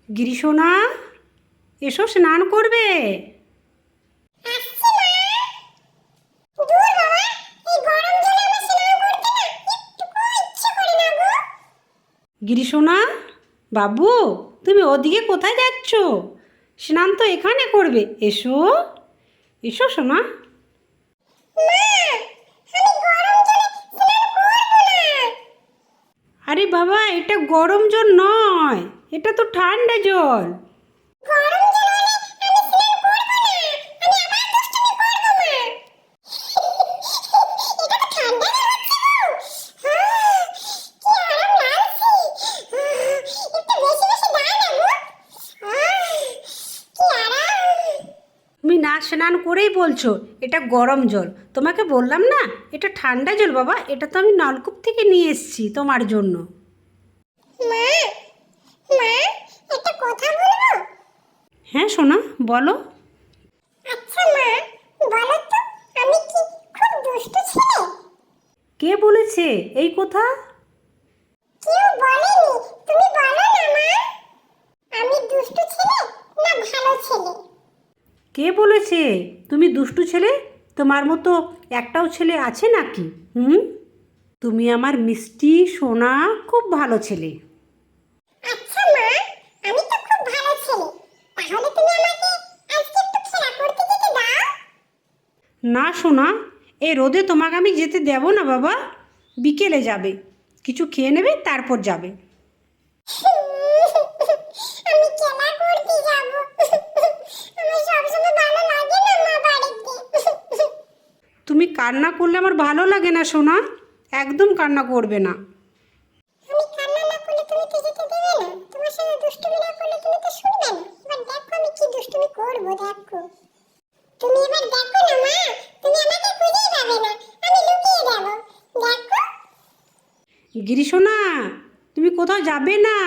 গিরিশোনা, এসো স্নান করবে। গিরিশোনা বাবু, তুমি ওদিকে কোথায় যাচ্ছ? স্নান তো এখানে করবে, এসো এসো সোনা। আরে বাবা, এটা গরম জল নয়, এটা তো ঠান্ডা জল। তুমি না স্নান করেই বলছো এটা গরম জল। তোমাকে বললাম না এটা ঠান্ডা জল বাবা, এটা তো আমি নলকূপ থেকে নিয়ে এসেছি তোমার জন্য। একটা কথা বলবো? হ্যাঁ সোনা, বলো। আচ্ছা মা, বলো তো আমি কি খুব দুষ্টু ছেলে? কে বলেছে এই কথা? কেউ বলেনি, তুমি বলো না মা। আমি দুষ্টু ছেলে না ভালো ছেলে? কে বলেছে তুমি দুষ্টু ছেলে? তোমার মতো একটাও ছেলে আছে নাকি? তুমি আমার মিষ্টি সোনা, খুব ভালো ছেলে। আচ্ছা মা, আমি তো খুব ভালো ছেলে, তাহলে তুমি আমাকে আজকে একটু খেলা করতে যেতে দাও? না সোনা, এই রোদে তোমাকে আমি যেতে দেব না বাবা। বিকেলে যাবে, কিছু খেয়ে নেবে তারপর যাবে। আমি খেলা করতে যাব। আমার সবসময় ভালো লাগে না মা বাড়িতে। তুমি কান্না করলে আমার ভালো লাগে না সোনা, একদম কান্না করবে না। আমি কান্না না করলে তুমি তো যেতে দেবে না, তোমার সঙ্গে দুষ্টুমি না করলে তুমি তো শুনবে না। এবার দেখো আমি কি দুষ্টুমি করবো, দেখো। তুমি এবার দেখো না মা, তুমি আমাকে খুঁজেই পাবে না, আমি লুকিয়ে যাবো, দেখো। গিরিশোনা, তুমি কোথাও যাবে না,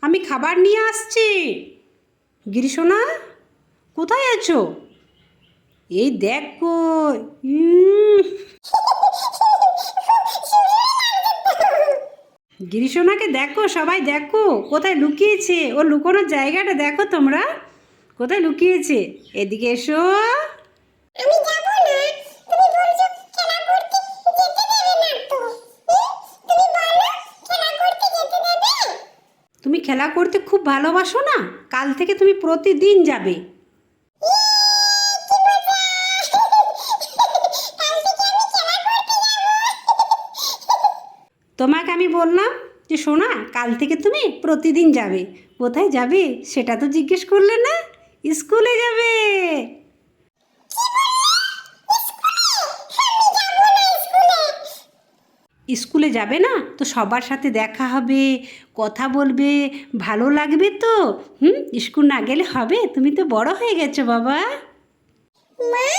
আমি খাবার নিয়ে আসছি। গিরিশোনা, কোথায় আছো? এই দেখো। গিরিশোনাকে দেখো, সবাই দেখো কোথায় লুকিয়েছে, ও লুকোনোর জায়গাটা দেখো তোমরা, কোথায় লুকিয়েছে। এদিকে এসো। আমি যাব না, তুমি বলছো খেলা করতে যেতে দেবে না তো। তুমি বলো খেলা করতে যেতে দেবে? তুমি খেলা করতে খুব ভালোবাসো না, কাল থেকে তুমি প্রতিদিন যাবে। কি মজা! কাল থেকে আমি খেলা করতে যাব। তোমাকে আমি বললাম যে সোনা, কাল থেকে তুমি প্রতিদিন যাবে। কোথায় যাবে সেটা তো জিজ্ঞেস করলে না। স্কুলে যাবে। স্কুলে যাবে না তো সবার সাথে দেখা হবে, কথা বলবে, ভালো লাগবে তো। স্কুল না গেলে হবে? তুমি তো বড় হয়ে গেছো বাবা। মা,